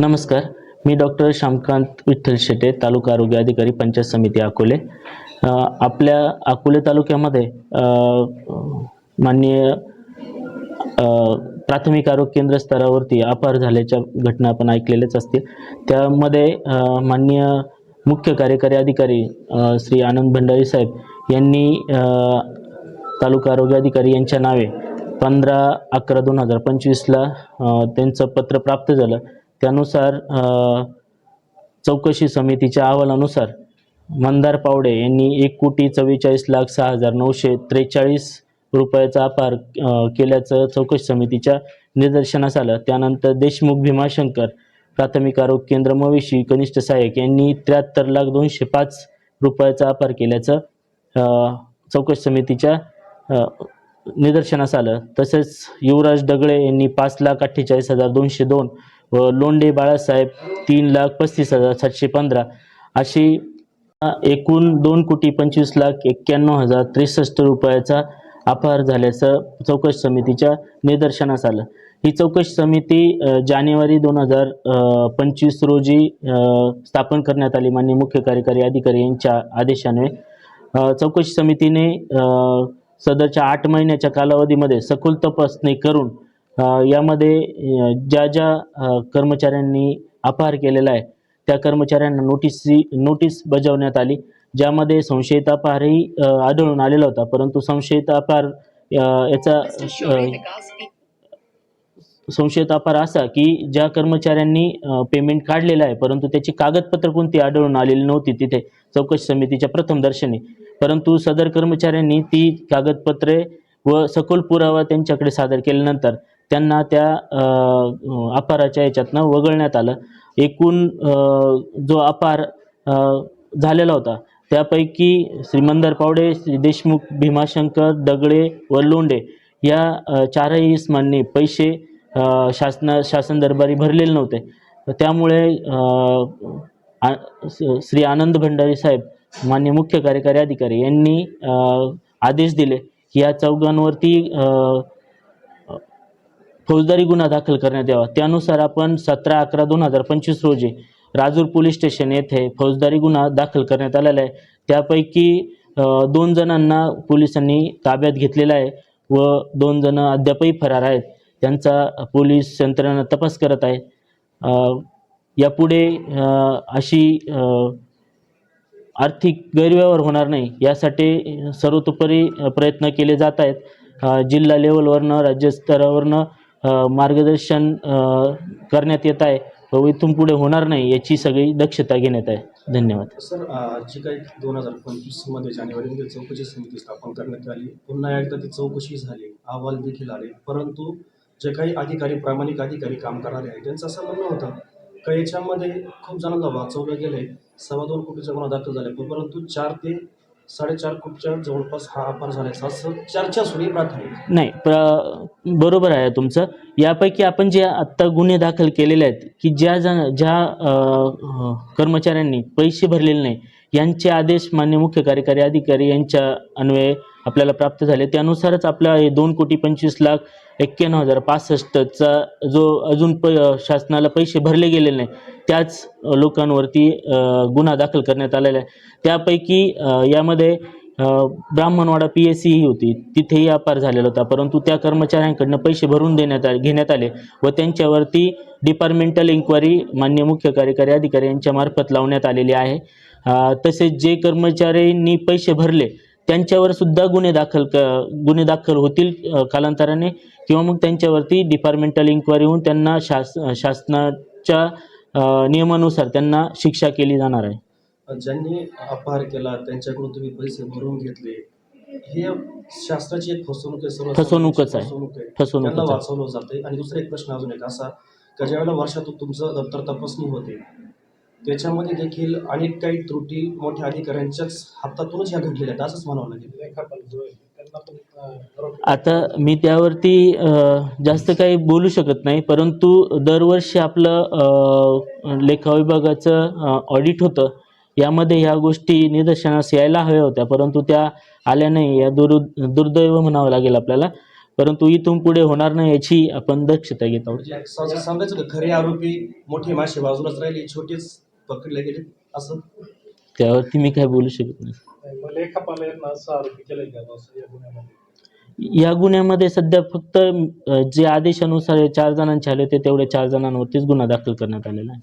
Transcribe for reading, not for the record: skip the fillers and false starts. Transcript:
नमस्कार, मी डॉक्टर श्यामकांत विठ्ठल शेटे, तालुका आरोग्य अधिकारी, पंचायत समिती अकोले. आपल्या अकोले तालुक्यामध्ये माननीय प्राथमिक आरोग्य केंद्र स्तरावरती अपहार झाल्याच्या घटना आपण ऐकलेल्याच असतील. त्यामध्ये माननीय मुख्य कार्यकारी अधिकारी श्री आनंद भंडारी साहेब यांनी तालुका आरोग्य अधिकारी यांच्या नावे 15/11/2025 त्यांचं पत्र प्राप्त झालं. त्यानुसार चौकशी समितीच्या अहवालानुसार मंदार पावडे यांनी 1,44,06,943 रुपयाचा अपहार केल्याचं चौकशी समितीच्या निदर्शनास आलं. त्यानंतर देशमुख भीमाशंकर प्राथमिक आरोग्य केंद्र मविशी कनिष्ठ सहाय्यक यांनी 73,205 रुपयाचा अपहार केल्याचं चौकशी समितीच्या निदर्शनास आलं. तसेच युवराज दगळे यांनी 5,48,202 व लोंढे बाळासाहेब 3,35,715 अशी एकूण 2,25,91,063 रुपयाचा अपहार झाल्याचं चौकशी समितीच्या निदर्शनास आलं. ही चौकशी समिती जानेवारी 2025 रोजी स्थापन करण्यात आली. माननीय मुख्य कार्यकारी अधिकारी यांच्या आदेशाने चौकशी समितीने सदरच्या 8 महिन्याच्या कालावधीमध्ये सखोल तपासणी करून यामध्ये ज्या कर्मचाऱ्यांनी अपहार केलेला आहे त्या कर्मचाऱ्यांना नोटीस बजावण्यात आली, ज्यामध्ये संशयित अपहारही आढळून आलेला होता. परंतु संशयित अपहार असा की ज्या कर्मचाऱ्यांनी पेमेंट काढलेलं आहे परंतु त्याची कागदपत्र कोणती आढळून आलेली नव्हती तिथे चौकशी समितीच्या प्रथम दर्शनी. परंतु सदर कर्मचाऱ्यांनी ती कागदपत्रे व सखोल पुरावा त्यांच्याकडे सादर केल्यानंतर त्यांना त्या अपहाराच्या याच्यातनं वगळण्यात आलं. एकूण जो अपहार झालेला होता त्यापैकी श्री मंदार पावडे, श्री देशमुख, भीमाशंकर, दगडे व लोंढे या चारही इस्मांनी पैसे शासन दरबारी भरलेले नव्हते. त्यामुळे श्री आनंद भंडारी साहेब माननीय मुख्य कार्यकारी अधिकारी यांनी आदेश दिले की या चौघांवरती फौजदारी गुन्हा दाखल करण्यात यावा. त्यानुसार आपण 17/11/2025 रोजी राजूर पोलीस स्टेशन येथे फौजदारी गुन्हा दाखल करण्यात आलेला आहे. त्यापैकी 2 जणांना पोलिसांनी ताब्यात घेतलेला आहे व 2 जण अद्यापही फरार आहेत. त्यांचा पोलीस यंत्रणा तपास करत आहे. यापुढे अशी आर्थिक गैरव्यवहार होणार नाही यासाठी सर्वतोपरी प्रयत्न केले जात आहेत. जिल्हा लेवलवरनं, राज्य स्तरावरनं मार्गदर्शन करण्यात येत आहे व इथून पुढे होणार नाही याची सगळी दक्षता घेण्यात आहे. धन्यवाद. सर, जी काही 2025 जानेवारीमध्ये चौकशी समिती स्थापन करण्यात आली, पुन्हा एकदा ती चौकशी झाली, अहवाल देखील आले, परंतु जे काही अधिकारी, प्रामाणिक अधिकारी काम करणारे आहेत त्यांचं असं म्हणणं होतं का याच्यामध्ये खूप जणांना वाचवलं गेलं आहे. 2.25 कोटीचा गुन्हा दाखल झाला आहे, परंतु 4 ते 4.5 कोटीच्या जवळपास हा अपहार झाल्याचा असं चर्चा सुरू प्राथमिक. नाही, बरोबर आहे तुमचं. यापैकी आपण जे आत्ता गुन्हे दाखल केलेले आहेत की ज्या कर्मचाऱ्यांनी पैसे भरलेले नाही यांचे आदेश मान्य मुख्य कार्यकारी अधिकारी यांच्या अन्वये आपल्याला प्राप्त झाले. त्यानुसारच आपला 2,25,91,065चा जो अजून शासनाला पैसे भरले गेलेले नाही त्याच लोकांवरती गुन्हा दाखल करण्यात आलेला आहे. त्यापैकी यामध्ये ब्राह्मणवाडा PSC ही होती, तिथेही अपहार झालेला होता. परंतु त्या कर्मचाऱ्यांकडनं पैसे भरून घेण्यात आले व त्यांच्यावरती डिपार्टमेंटल इन्क्वायरी माननीय मुख्य कार्यकारी अधिकारी यांच्या मार्फत लावण्यात आलेली आहे. तसेच जे कर्मचाऱ्यांनी पैसे भरले त्यांच्यावर सुद्धा गुन्हे दाखल होतील कालांतराने किंवा मग त्यांच्यावरती डिपार्टमेंटल इन्क्वायरी होऊन त्यांना शासनाच्या नियमानुसार त्यांना शिक्षा केली जाणार आहे. ज्यांनी अपहार केला त्यांच्याकडून तुम्ही पैसे भरून घेतले, हे शासनाची एक फसवणूकच आहे. त्यांना वाचवलं जाते. आणि दुसरा एक प्रश्न अजून एक असा का ज्यावेळेला वर्षातून तुमचं दप्तर तपासणी होते त्याच्यामध्ये देखील अनेक काही त्रुटी मोठ्या अधिकाऱ्यांच्याच हातातूनच ह्या घडलेल्या आहेत असंच म्हणावं लागेल. आता मी त्यावरती जास्त काही बोलू शकत नाही, परंतु दरवर्षी आपलं लेखा विभागाचं ऑडिट होतं. यामध्ये ह्या गोष्टी निदर्शनास यायला हव्या होत्या परंतु त्या आल्या नाही. या दुर्दैव म्हणावं लागेल आपल्याला. परंतु इथून पुढे होणार नाही याची आपण दक्षता घेत आहोत. म्हणजे असं सांगायचं का खरे आरोपी मोठे मासे बाजूलाच राहिले, छोटेच पकडले गेले असं? त्यावरती मी काय बोलू शकत नाही. लेखापाल यांना असं आरोपी केलं गेलं असं या गुन्ह्यामध्ये. या गुन्ह्यामध्ये सध्या फक्त जे आदेशानुसार 4 जणांचे आले होते तेवढ्या 4 जणांवरतीच गुन्हा दाखल करण्यात आलेला आहे.